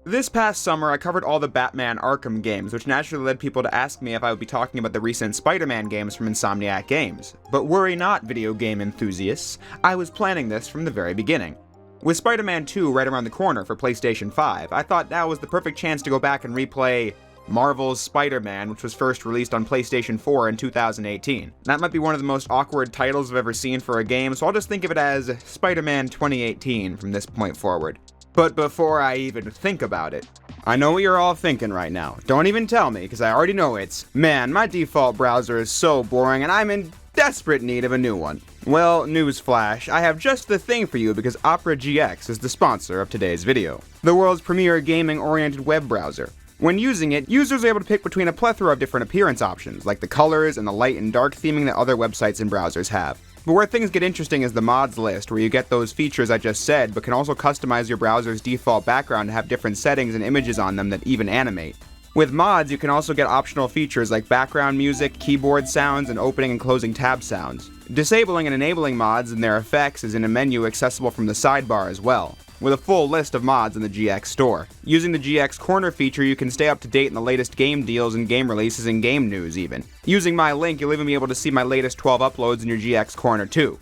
This past summer, I covered all the Batman Arkham games, which naturally led people to ask me if I would be talking about the recent Spider-Man games from Insomniac Games. But worry not, video game enthusiasts, I was planning this from the very beginning. With Spider-Man 2 right around the corner for PlayStation 5, I thought now was the perfect chance to go back and replay Marvel's Spider-Man, which was first released on PlayStation 4 in 2018. That might be one of the most awkward titles I've ever seen for a game, so I'll just think of it as Spider-Man 2018 from this point forward. But before I even think about it, I know what you're all thinking right now. Don't even tell me, because I already know it's, man, my default browser is so boring and I'm in desperate need of a new one. Well, newsflash, I have just the thing for you because Opera GX is the sponsor of today's video. The world's premier gaming-oriented web browser. When using it, users are able to pick between a plethora of different appearance options, like the colors and the light and dark theming that other websites and browsers have. But where things get interesting is the mods list, where you get those features I just said, but can also customize your browser's default background to have different settings and images on them that even animate. With mods, you can also get optional features like background music, keyboard sounds, and opening and closing tab sounds. Disabling and enabling mods and their effects is in a menu accessible from the sidebar as well, with a full list of mods in the GX store. Using the GX Corner feature, you can stay up to date in the latest game deals and game releases and game news even. Using my link, you'll even be able to see my latest 12 uploads in your GX Corner too.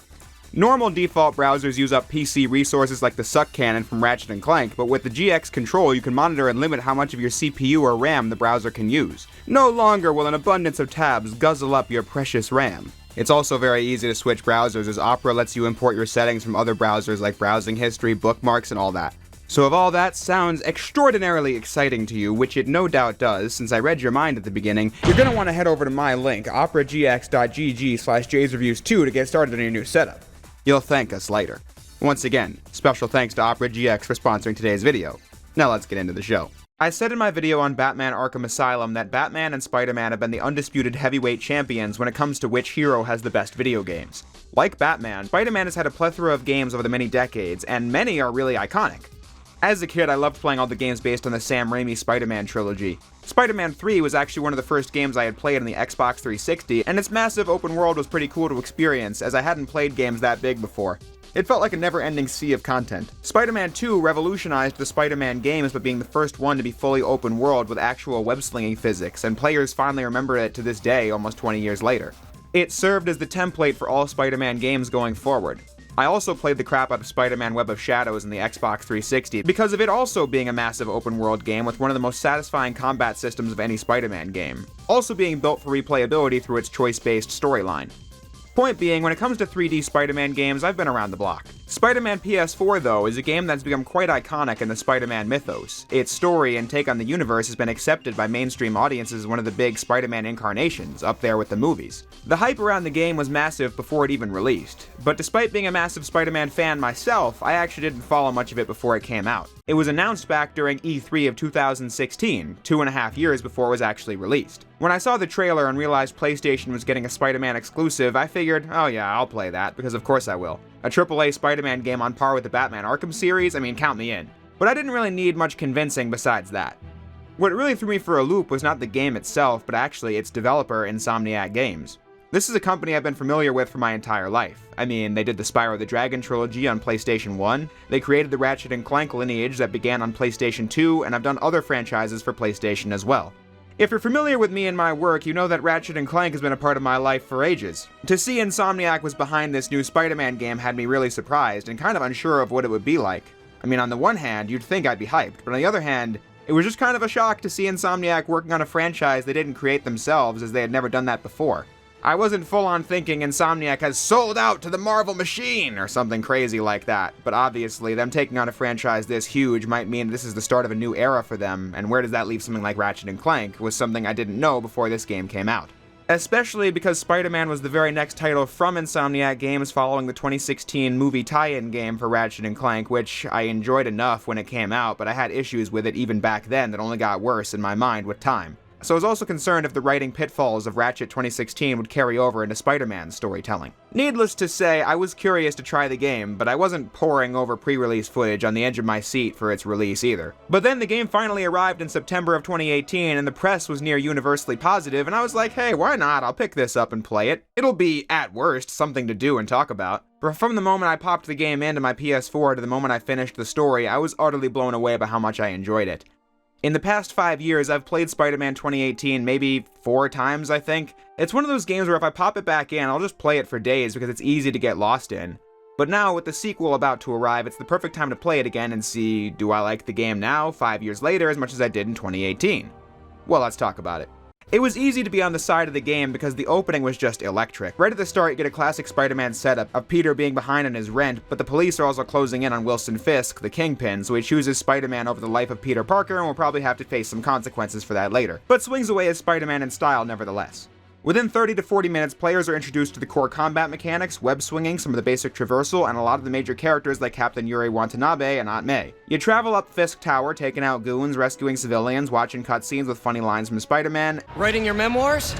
Normal default browsers use up PC resources like the suck cannon from Ratchet & Clank, but with the GX control, you can monitor and limit how much of your CPU or RAM the browser can use. No longer will an abundance of tabs guzzle up your precious RAM. It's also very easy to switch browsers, as Opera lets you import your settings from other browsers like browsing history, bookmarks, and all that. So if all that sounds extraordinarily exciting to you, which it no doubt does, since I read your mind at the beginning, you're going to want to head over to my link, operagx.gg/jaysreviews2 to get started on your new setup. You'll thank us later. Once again, special thanks to Opera GX for sponsoring today's video. Now let's get into the show. I said in my video on Batman Arkham Asylum that Batman and Spider-Man have been the undisputed heavyweight champions when it comes to which hero has the best video games. Like Batman, Spider-Man has had a plethora of games over the many decades, and many are really iconic. As a kid, I loved playing all the games based on the Sam Raimi Spider-Man trilogy. Spider-Man 3 was actually one of the first games I had played on the Xbox 360, and its massive open world was pretty cool to experience, as I hadn't played games that big before. It felt like a never-ending sea of content. Spider-Man 2 revolutionized the Spider-Man games by being the first one to be fully open world with actual web-slinging physics, and players finally remember it to this day, almost 20 years later. It served as the template for all Spider-Man games going forward. I also played the crap out of Spider-Man Web of Shadows in the Xbox 360 because of it also being a massive open-world game with one of the most satisfying combat systems of any Spider-Man game, also being built for replayability through its choice-based storyline. Point being, when it comes to 3D Spider-Man games, I've been around the block. Spider-Man PS4, though, is a game that's become quite iconic in the Spider-Man mythos. Its story and take on the universe has been accepted by mainstream audiences as one of the big Spider-Man incarnations, up there with the movies. The hype around the game was massive before it even released, but despite being a massive Spider-Man fan myself, I actually didn't follow much of it before it came out. It was announced back during E3 of 2016, 2.5 years before it was actually released. When I saw the trailer and realized PlayStation was getting a Spider-Man exclusive, I figured, oh yeah, I'll play that, because of course I will. A AAA Spider-Man game on par with the Batman Arkham series? I mean, count me in. But I didn't really need much convincing besides that. What really threw me for a loop was not the game itself, but actually its developer, Insomniac Games. This is a company I've been familiar with for my entire life. I mean, they did the Spyro the Dragon trilogy on PlayStation 1, they created the Ratchet & Clank lineage that began on PlayStation 2, and I've done other franchises for PlayStation as well. If you're familiar with me and my work, you know that Ratchet & Clank has been a part of my life for ages. To see Insomniac was behind this new Spider-Man game had me really surprised and kind of unsure of what it would be like. I mean, on the one hand, you'd think I'd be hyped, but on the other hand, it was just kind of a shock to see Insomniac working on a franchise they didn't create themselves, as they had never done that before. I wasn't full-on thinking Insomniac has sold out to the Marvel machine or something crazy like that, but obviously them taking on a franchise this huge might mean this is the start of a new era for them, and where does that leave something like Ratchet & Clank was something I didn't know before this game came out. Especially because Spider-Man was the very next title from Insomniac Games following the 2016 movie tie-in game for Ratchet & Clank, which I enjoyed enough when it came out, but I had issues with it even back then that only got worse in my mind with time. So I was also concerned if the writing pitfalls of Ratchet 2016 would carry over into Spider-Man's storytelling. Needless to say, I was curious to try the game, but I wasn't poring over pre-release footage on the edge of my seat for its release either. But then the game finally arrived in September of 2018, and the press was near universally positive, and I was like, hey, why not? I'll pick this up and play it. It'll be, at worst, something to do and talk about. But from the moment I popped the game into my PS4 to the moment I finished the story, I was utterly blown away by how much I enjoyed it. In the past 5 years, I've played Spider-Man 2018 maybe 4 times, I think. It's one of those games where if I pop it back in, I'll just play it for days because it's easy to get lost in. But now, with the sequel about to arrive, it's the perfect time to play it again and see, do I like the game now, 5 years later, as much as I did in 2018? Well, let's talk about it. It was easy to be on the side of the game because the opening was just electric. Right at the start, you get a classic Spider-Man setup of Peter being behind on his rent, but the police are also closing in on Wilson Fisk, the Kingpin, so he chooses Spider-Man over the life of Peter Parker and will probably have to face some consequences for that later, but swings away as Spider-Man in style nevertheless. Within 30 to 40 minutes, players are introduced to the core combat mechanics, web swinging, some of the basic traversal, and a lot of the major characters like Captain Yuri Watanabe and Aunt May. You travel up Fisk Tower, taking out goons, rescuing civilians, watching cutscenes with funny lines from Spider-Man. Writing your memoirs?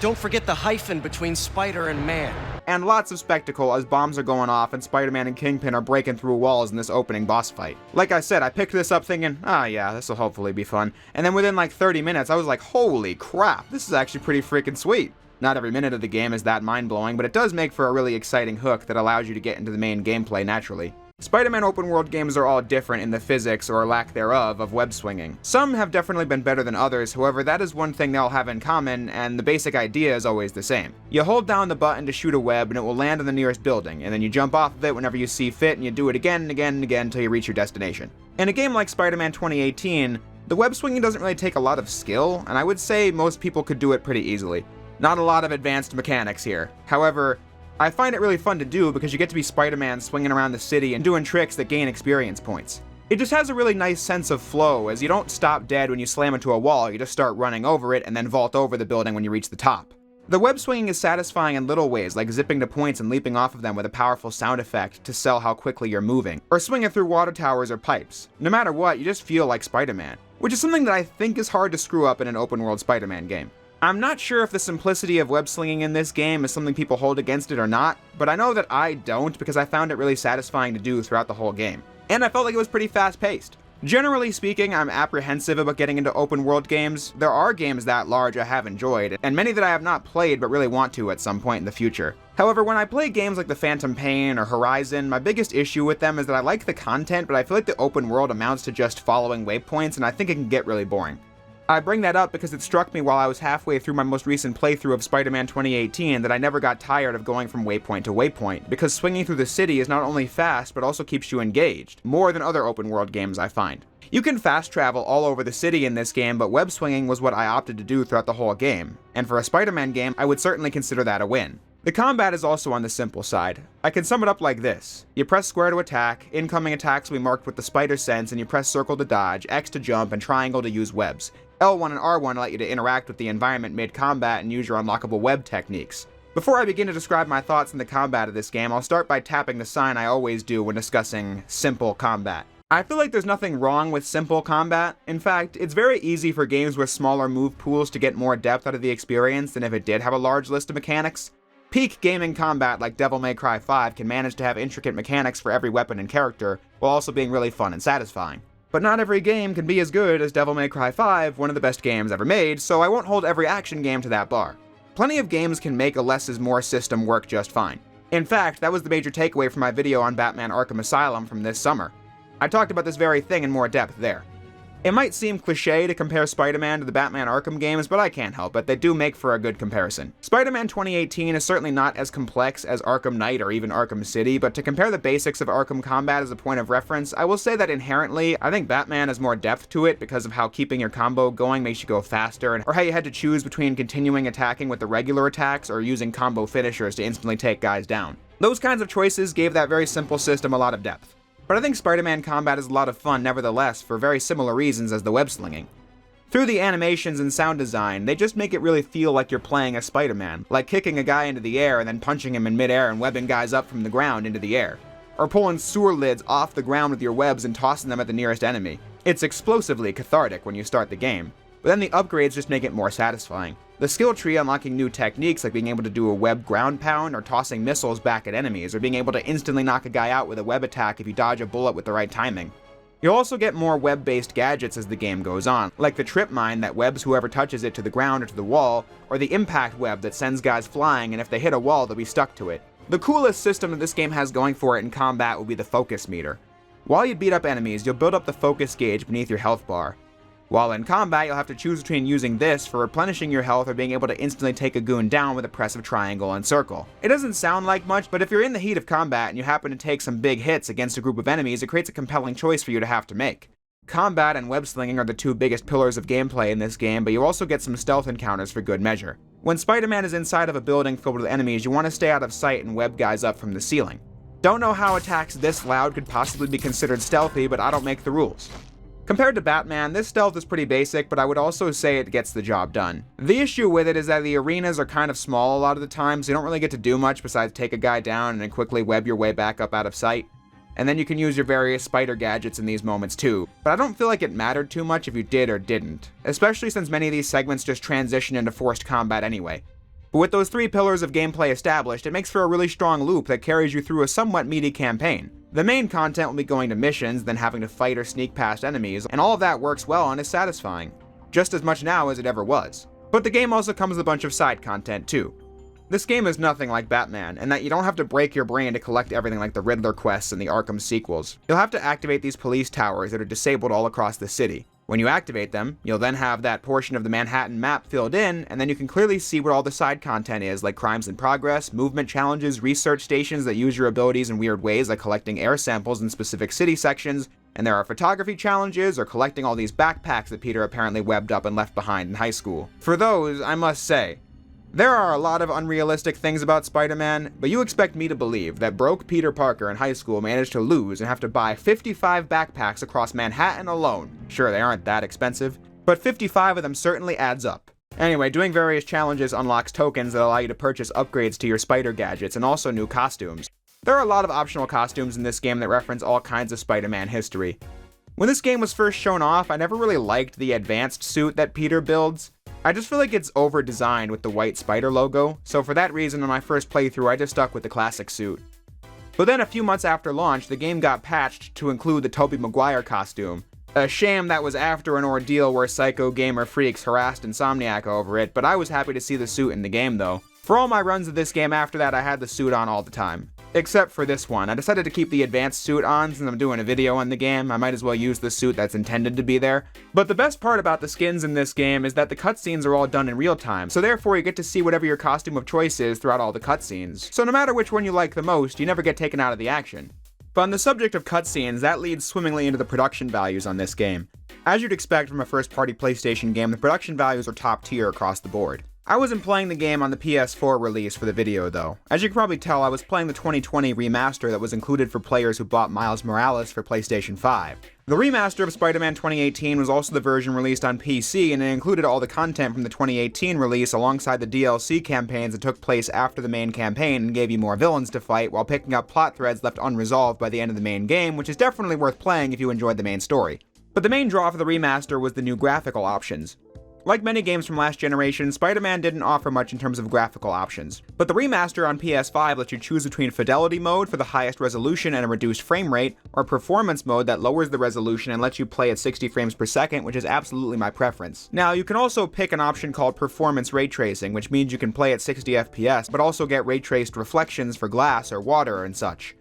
Don't forget the hyphen between Spider and Man. And lots of spectacle as bombs are going off and Spider-Man and Kingpin are breaking through walls in this opening boss fight. Like I said, I picked this up thinking, yeah, this will hopefully be fun. And then within like 30 minutes, I was like, holy crap, this is actually pretty freaking sweet. Not every minute of the game is that mind-blowing, but it does make for a really exciting hook that allows you to get into the main gameplay naturally. Spider-Man open-world games are all different in the physics, or lack thereof, of web swinging. Some have definitely been better than others, however that is one thing they all have in common, and the basic idea is always the same. You hold down the button to shoot a web and it will land on the nearest building, and then you jump off of it whenever you see fit and you do it again and again and again until you reach your destination. In a game like Spider-Man 2018, the web swinging doesn't really take a lot of skill, and I would say most people could do it pretty easily. Not a lot of advanced mechanics here. However, I find it really fun to do because you get to be Spider-Man swinging around the city and doing tricks that gain experience points. It just has a really nice sense of flow, as you don't stop dead when you slam into a wall, you just start running over it and then vault over the building when you reach the top. The web swinging is satisfying in little ways, like zipping to points and leaping off of them with a powerful sound effect to sell how quickly you're moving, or swinging through water towers or pipes. No matter what, you just feel like Spider-Man, which is something that I think is hard to screw up in an open-world Spider-Man game. I'm not sure if the simplicity of web slinging in this game is something people hold against it or not, but I know that I don't because I found it really satisfying to do throughout the whole game. And I felt like it was pretty fast-paced. Generally speaking, I'm apprehensive about getting into open-world games. There are games that large I have enjoyed, and many that I have not played but really want to at some point in the future. However, when I play games like the Phantom Pain or Horizon, my biggest issue with them is that I like the content, but I feel like the open world amounts to just following waypoints, and I think it can get really boring. I bring that up because it struck me while I was halfway through my most recent playthrough of Spider-Man 2018 that I never got tired of going from waypoint to waypoint, because swinging through the city is not only fast but also keeps you engaged, more than other open world games I find. You can fast travel all over the city in this game, but web swinging was what I opted to do throughout the whole game, and for a Spider-Man game, I would certainly consider that a win. The combat is also on the simple side. I can sum it up like this. You press square to attack, incoming attacks will be marked with the spider sense, and you press circle to dodge, X to jump, and triangle to use webs. L1 and R1 allow you to interact with the environment mid-combat and use your unlockable web techniques. Before I begin to describe my thoughts on the combat of this game, I'll start by tapping the sign I always do when discussing simple combat. I feel like there's nothing wrong with simple combat. In fact, it's very easy for games with smaller move pools to get more depth out of the experience than if it did have a large list of mechanics. Peak gaming combat like Devil May Cry 5 can manage to have intricate mechanics for every weapon and character, while also being really fun and satisfying. But not every game can be as good as Devil May Cry 5, one of the best games ever made, so I won't hold every action game to that bar. Plenty of games can make a less is more system work just fine. In fact, that was the major takeaway from my video on Batman Arkham Asylum from this summer. I talked about this very thing in more depth there. It might seem cliché to compare Spider-Man to the Batman Arkham games, but I can't help it, they do make for a good comparison. Spider-Man 2018 is certainly not as complex as Arkham Knight or even Arkham City, but to compare the basics of Arkham combat as a point of reference, I will say that inherently, I think Batman has more depth to it because of how keeping your combo going makes you go faster, or how you had to choose between continuing attacking with the regular attacks or using combo finishers to instantly take guys down. Those kinds of choices gave that very simple system a lot of depth. But I think Spider-Man combat is a lot of fun nevertheless for very similar reasons as the web slinging. Through the animations and sound design, they just make it really feel like you're playing as Spider-Man, like kicking a guy into the air and then punching him in midair and webbing guys up from the ground into the air, or pulling sewer lids off the ground with your webs and tossing them at the nearest enemy. It's explosively cathartic when you start the game, but then the upgrades just make it more satisfying. The skill tree unlocking new techniques like being able to do a web ground pound or tossing missiles back at enemies, or being able to instantly knock a guy out with a web attack if you dodge a bullet with the right timing. You'll also get more web-based gadgets as the game goes on, like the trip mine that webs whoever touches it to the ground or to the wall, or the impact web that sends guys flying and if they hit a wall they'll be stuck to it. The coolest system that this game has going for it in combat would be the focus meter. While you beat up enemies, you'll build up the focus gauge beneath your health bar. While in combat, you'll have to choose between using this for replenishing your health or being able to instantly take a goon down with a press of triangle and circle. It doesn't sound like much, but if you're in the heat of combat and you happen to take some big hits against a group of enemies, it creates a compelling choice for you to have to make. Combat and web slinging are the two biggest pillars of gameplay in this game, but you also get some stealth encounters for good measure. When Spider-Man is inside of a building filled with enemies, you want to stay out of sight and web guys up from the ceiling. Don't know how attacks this loud could possibly be considered stealthy, but I don't make the rules. Compared to Batman, this stealth is pretty basic, but I would also say it gets the job done. The issue with it is that the arenas are kind of small a lot of the time, so you don't really get to do much besides take a guy down and then quickly web your way back up out of sight. And then you can use your various spider gadgets in these moments too, but I don't feel like it mattered too much if you did or didn't, especially since many of these segments just transition into forced combat anyway. But with those three pillars of gameplay established, it makes for a really strong loop that carries you through a somewhat meaty campaign. The main content will be going to missions, then having to fight or sneak past enemies, and all of that works well and is satisfying. Just as much now as it ever was. But the game also comes with a bunch of side content too. This game is nothing like Batman, in that you don't have to break your brain to collect everything like the Riddler quests and the Arkham sequels. You'll have to activate these police towers that are disabled all across the city. When you activate them, you'll then have that portion of the Manhattan map filled in, and then you can clearly see what all the side content is, like crimes in progress, movement challenges, research stations that use your abilities in weird ways, like collecting air samples in specific city sections, and there are photography challenges, or collecting all these backpacks that Peter apparently webbed up and left behind in high school. For those, I must say, there are a lot of unrealistic things about Spider-Man, but you expect me to believe that broke Peter Parker in high school managed to lose and have to buy 55 backpacks across Manhattan alone. Sure, they aren't that expensive, but 55 of them certainly adds up. Anyway, doing various challenges unlocks tokens that allow you to purchase upgrades to your spider gadgets and also new costumes. There are a lot of optional costumes in this game that reference all kinds of Spider-Man history. When this game was first shown off, I never really liked the advanced suit that Peter builds. I just feel like it's over-designed with the white spider logo, so for that reason on my first playthrough I just stuck with the classic suit. But then a few months after launch, the game got patched to include the Tobey Maguire costume. A shame that was after an ordeal where psycho gamer freaks harassed Insomniac over it, but I was happy to see the suit in the game though. For all my runs of this game after that, I had the suit on all the time. Except for this one. I decided to keep the advanced suit on since I'm doing a video on the game. I might as well use the suit that's intended to be there. But the best part about the skins in this game is that the cutscenes are all done in real time, so therefore you get to see whatever your costume of choice is throughout all the cutscenes. So no matter which one you like the most, you never get taken out of the action. But on the subject of cutscenes, that leads swimmingly into the production values on this game. As you'd expect from a first-party PlayStation game, the production values are top tier across the board. I wasn't playing the game on the PS4 release for the video though. As you can probably tell, I was playing the 2020 remaster that was included for players who bought Miles Morales for PlayStation 5. The remaster of Spider-Man 2018 was also the version released on PC, and it included all the content from the 2018 release alongside the DLC campaigns that took place after the main campaign and gave you more villains to fight while picking up plot threads left unresolved by the end of the main game, which is definitely worth playing if you enjoyed the main story. But the main draw for the remaster was the new graphical options. Like many games from last generation, Spider-Man didn't offer much in terms of graphical options. But the remaster on PS5 lets you choose between fidelity mode for the highest resolution and a reduced frame rate, or performance mode that lowers the resolution and lets you play at 60 frames per second, which is absolutely my preference. Now, you can also pick an option called performance ray tracing, which means you can play at 60 FPS, but also get ray traced reflections for glass or water and such.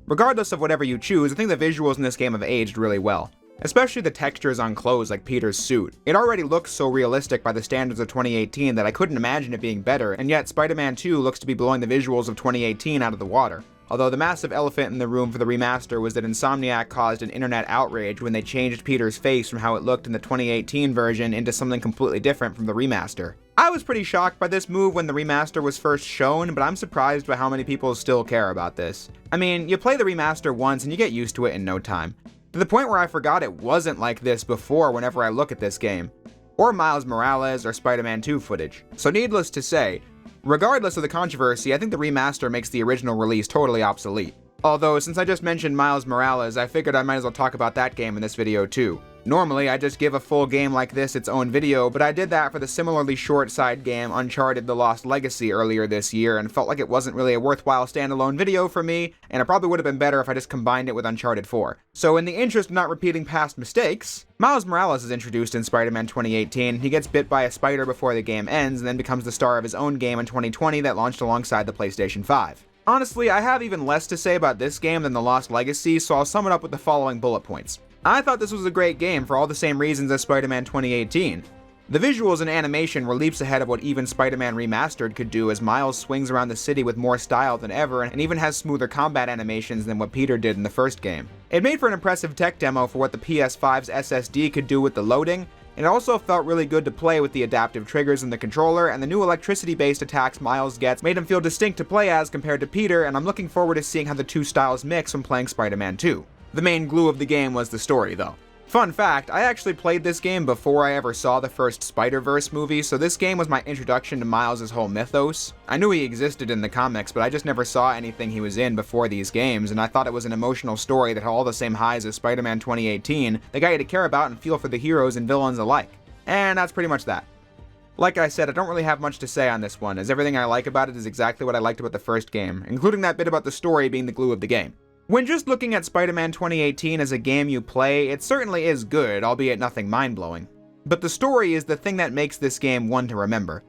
Regardless of whatever you choose, I think the visuals in this game have aged really well. Especially the textures on clothes like Peter's suit. It already looks so realistic by the standards of 2018 that I couldn't imagine it being better, and yet Spider-Man 2 looks to be blowing the visuals of 2018 out of the water. Although the massive elephant in the room for the remaster was that Insomniac caused an internet outrage when they changed Peter's face from how it looked in the 2018 version into something completely different from the remaster. I was pretty shocked by this move when the remaster was first shown, but I'm surprised by how many people still care about this. I mean, you play the remaster once and you get used to it in no time. To the point where I forgot it wasn't like this before whenever I look at this game. Or Miles Morales or Spider-Man 2 footage. So needless to say, regardless of the controversy, I think the remaster makes the original release totally obsolete. Although, since I just mentioned Miles Morales, I figured I might as well talk about that game in this video too. Normally, I just give a full game like this its own video, but I did that for the similarly short side game Uncharted: The Lost Legacy earlier this year and felt like it wasn't really a worthwhile standalone video for me, and it probably would have been better if I just combined it with Uncharted 4. So in the interest of not repeating past mistakes, Miles Morales is introduced in Spider-Man 2018. He gets bit by a spider before the game ends and then becomes the star of his own game in 2020 that launched alongside the PlayStation 5. Honestly, I have even less to say about this game than The Lost Legacy, so I'll sum it up with the following bullet points. I thought this was a great game for all the same reasons as Spider-Man 2018. The visuals and animation were leaps ahead of what even Spider-Man Remastered could do, as Miles swings around the city with more style than ever and even has smoother combat animations than what Peter did in the first game. It made for an impressive tech demo for what the PS5's SSD could do with the loading, and it also felt really good to play with the adaptive triggers in the controller, and the new electricity-based attacks Miles gets made him feel distinct to play as compared to Peter, and I'm looking forward to seeing how the two styles mix when playing Spider-Man 2. The main glue of the game was the story, though. Fun fact, I actually played this game before I ever saw the first Spider-Verse movie, so this game was my introduction to Miles' whole mythos. I knew he existed in the comics, but I just never saw anything he was in before these games, and I thought it was an emotional story that had all the same highs as Spider-Man 2018 that got you to care about and feel for the heroes and villains alike. And that's pretty much that. Like I said, I don't really have much to say on this one, as everything I like about it is exactly what I liked about the first game, including that bit about the story being the glue of the game. When just looking at Spider-Man 2018 as a game you play, it certainly is good, albeit nothing mind-blowing. But the story is the thing that makes this game one to remember.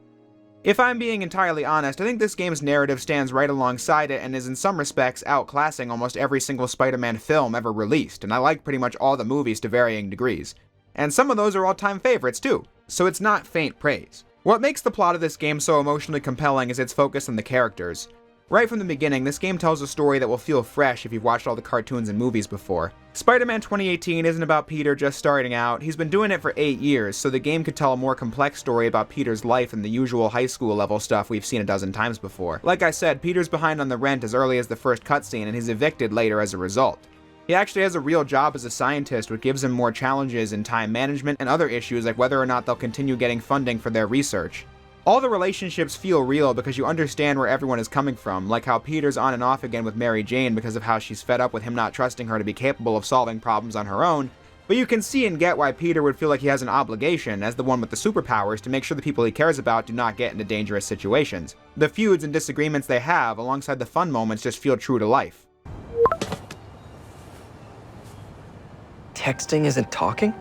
If I'm being entirely honest, I think this game's narrative stands right alongside it and is in some respects outclassing almost every single Spider-Man film ever released, and I like pretty much all the movies to varying degrees. And some of those are all-time favorites too, so it's not faint praise. What makes the plot of this game so emotionally compelling is its focus on the characters. Right from the beginning, this game tells a story that will feel fresh if you've watched all the cartoons and movies before. Spider-Man 2018 isn't about Peter just starting out, he's been doing it for 8 years, so the game could tell a more complex story about Peter's life than the usual high school level stuff we've seen a dozen times before. Like I said, Peter's behind on the rent as early as the first cutscene, and he's evicted later as a result. He actually has a real job as a scientist, which gives him more challenges in time management and other issues like whether or not they'll continue getting funding for their research. All the relationships feel real because you understand where everyone is coming from, like how Peter's on and off again with Mary Jane because of how she's fed up with him not trusting her to be capable of solving problems on her own, but you can see and get why Peter would feel like he has an obligation, as the one with the superpowers, to make sure the people he cares about do not get into dangerous situations. The feuds and disagreements they have, alongside the fun moments, just feel true to life. Texting isn't talking?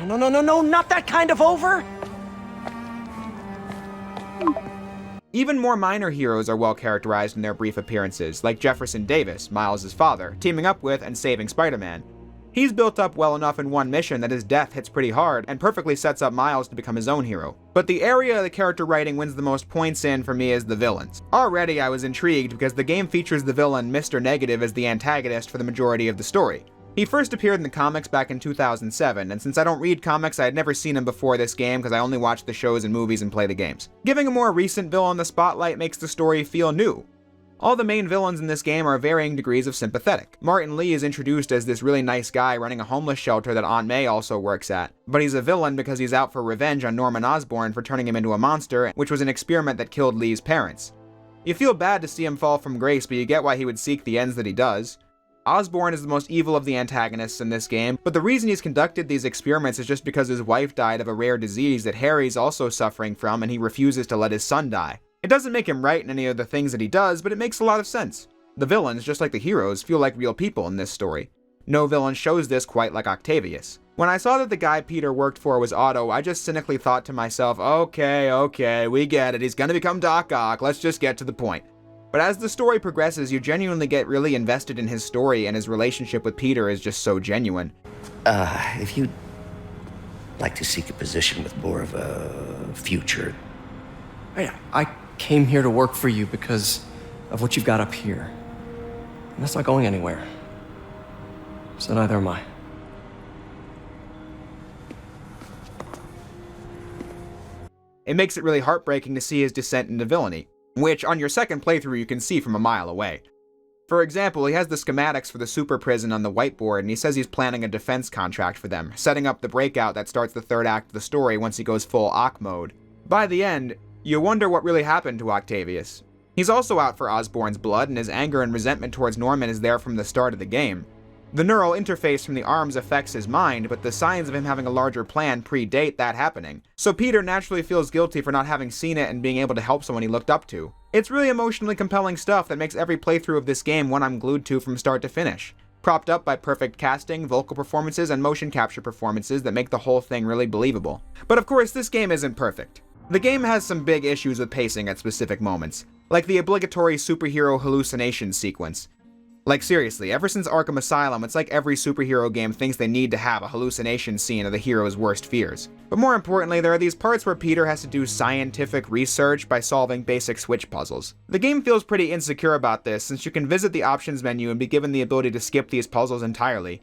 No, not that kind of over! Even more minor heroes are well characterized in their brief appearances, like Jefferson Davis, Miles' father, teaming up with and saving Spider-Man. He's built up well enough in one mission that his death hits pretty hard and perfectly sets up Miles to become his own hero. But the area the character writing wins the most points in for me is the villains. Already I was intrigued because the game features the villain Mr. Negative as the antagonist for the majority of the story. He first appeared in the comics back in 2007, and since I don't read comics, I had never seen him before this game because I only watch the shows and movies and play the games. Giving a more recent villain the spotlight makes the story feel new. All the main villains in this game are varying degrees of sympathetic. Martin Lee is introduced as this really nice guy running a homeless shelter that Aunt May also works at, but he's a villain because he's out for revenge on Norman Osborn for turning him into a monster, which was an experiment that killed Lee's parents. You feel bad to see him fall from grace, but you get why he would seek the ends that he does. Osborn is the most evil of the antagonists in this game, but the reason he's conducted these experiments is just because his wife died of a rare disease that Harry's also suffering from, and he refuses to let his son die. It doesn't make him right in any of the things that he does, but it makes a lot of sense. The villains, just like the heroes, feel like real people in this story. No villain shows this quite like Octavius. When I saw that the guy Peter worked for was Otto, I just cynically thought to myself, okay, we get it, he's gonna become Doc Ock, let's just get to the point. But as the story progresses, you genuinely get really invested in his story, and his relationship with Peter is just so genuine. If you'd like to seek a position with more of a future. I came here to work for you because of what you've got up here. And that's not going anywhere. So neither am I. It makes it really heartbreaking to see his descent into villainy, which on your second playthrough you can see from a mile away. For example, he has the schematics for the super prison on the whiteboard, and he says he's planning a defense contract for them, setting up the breakout that starts the third act of the story once he goes full Ock mode. By the end, you wonder what really happened to Octavius. He's also out for Osborn's blood, and his anger and resentment towards Norman is there from the start of the game. The neural interface from the arms affects his mind, but the signs of him having a larger plan predate that happening. So Peter naturally feels guilty for not having seen it and being able to help someone he looked up to. It's really emotionally compelling stuff that makes every playthrough of this game one I'm glued to from start to finish. propped up by perfect casting, vocal performances, and motion capture performances that make the whole thing really believable. But of course, this game isn't perfect. The game has some big issues with pacing at specific moments, like the obligatory superhero hallucination sequence. Like seriously, ever since Arkham Asylum, it's like every superhero game thinks they need to have a hallucination scene of the hero's worst fears. But more importantly, there are these parts where Peter has to do scientific research by solving basic Switch puzzles. The game feels pretty insecure about this, since you can visit the options menu and be given the ability to skip these puzzles entirely.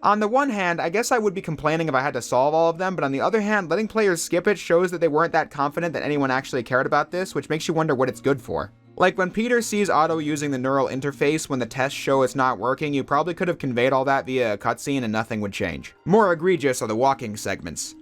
On the one hand, I guess I would be complaining if I had to solve all of them, but on the other hand, letting players skip it shows that they weren't that confident that anyone actually cared about this, which makes you wonder what it's good for. Like when Peter sees Otto using the neural interface when the tests show it's not working, you probably could have conveyed all that via a cutscene and nothing would change. More egregious are the walking segments.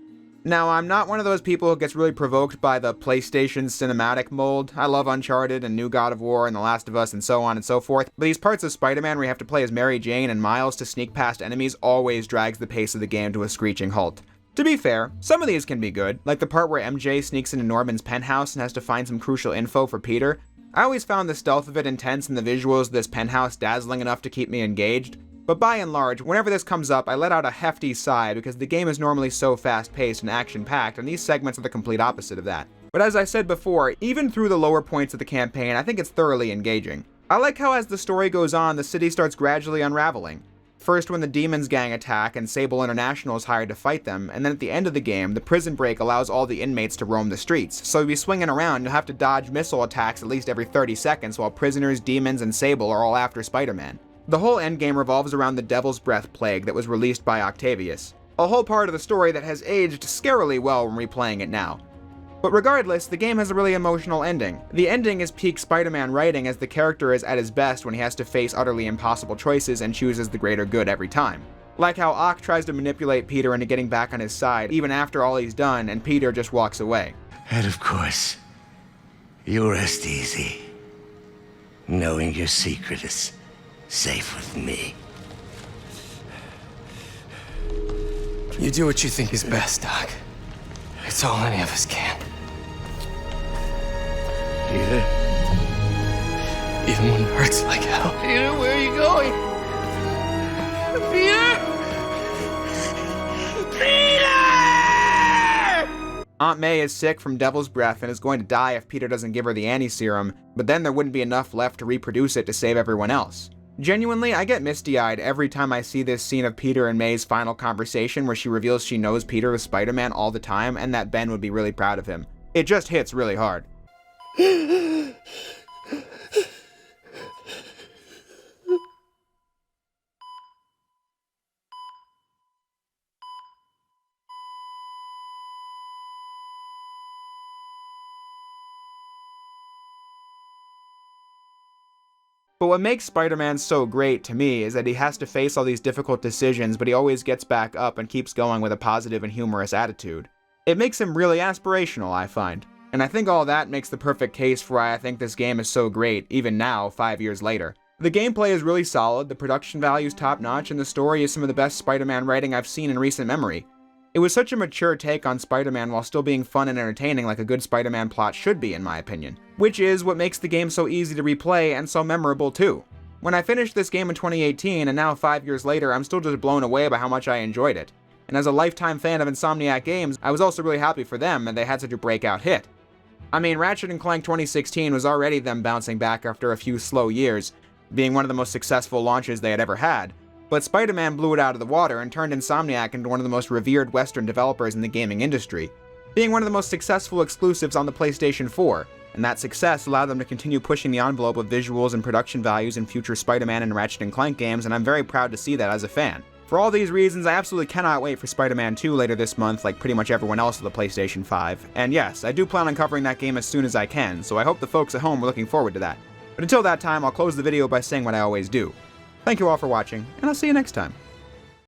Now, I'm not one of those people who gets really provoked by the PlayStation cinematic mold. I love Uncharted and New God of War and The Last of Us and so on and so forth, but these parts of Spider-Man where you have to play as Mary Jane and Miles to sneak past enemies always drags the pace of the game to a screeching halt. To be fair, some of these can be good, like the part where MJ sneaks into Norman's penthouse and has to find some crucial info for Peter. I always found the stealth of it intense and the visuals of this penthouse dazzling enough to keep me engaged. But by and large, whenever this comes up, I let out a hefty sigh because the game is normally so fast-paced and action-packed, and these segments are the complete opposite of that. But as I said before, even through the lower points of the campaign, I think it's thoroughly engaging. I like how as the story goes on, the city starts gradually unraveling. First when the Demons gang attack and Sable International is hired to fight them, and then at the end of the game, the prison break allows all the inmates to roam the streets, so you'll be swinging around, you'll have to dodge missile attacks at least every 30 seconds while prisoners, demons, and Sable are all after Spider-Man. The whole endgame revolves around the Devil's Breath plague that was released by Octavius, a whole part of the story that has aged scarily well when replaying it now. But regardless, the game has a really emotional ending. The ending is peak Spider-Man writing as the character is at his best when he has to face utterly impossible choices and chooses the greater good every time. Like how Ock tries to manipulate Peter into getting back on his side even after all he's done and Peter just walks away. And of course, you rest easy, knowing your secret is safe with me. You do what you think is best, Doc. It's all any of us can. Peter? Even when it hurts like hell. Peter, where are you going? Peter? Peter! Aunt May is sick from Devil's Breath and is going to die if Peter doesn't give her the anti-serum, but then there wouldn't be enough left to reproduce it to save everyone else. Genuinely, I get misty-eyed every time I see this scene of Peter and May's final conversation where she reveals she knows Peter is Spider-Man all the time and that Ben would be really proud of him. It just hits really hard. But what makes Spider-Man so great to me is that he has to face all these difficult decisions, but he always gets back up and keeps going with a positive and humorous attitude. It makes him really aspirational, I find. And I think all that makes the perfect case for why I think this game is so great, even now, 5 years later. The gameplay is really solid, the production value is top-notch, and the story is some of the best Spider-Man writing I've seen in recent memory. It was such a mature take on Spider-Man while still being fun and entertaining like a good Spider-Man plot should be, in my opinion. Which is what makes the game so easy to replay and so memorable too. When I finished this game in 2018 and now 5 years later, I'm still just blown away by how much I enjoyed it. And as a lifetime fan of Insomniac games, I was also really happy for them that they had such a breakout hit. I mean, Ratchet & Clank 2016 was already them bouncing back after a few slow years, being one of the most successful launches they had ever had. But Spider-Man blew it out of the water and turned Insomniac into one of the most revered Western developers in the gaming industry, being one of the most successful exclusives on the PlayStation 4, and that success allowed them to continue pushing the envelope of visuals and production values in future Spider-Man and Ratchet & Clank games, and I'm very proud to see that as a fan. For all these reasons, I absolutely cannot wait for Spider-Man 2 later this month like pretty much everyone else with the PlayStation 5, and yes, I do plan on covering that game as soon as I can, so I hope the folks at home are looking forward to that. But until that time, I'll close the video by saying what I always do. Thank you all for watching, and I'll see you next time.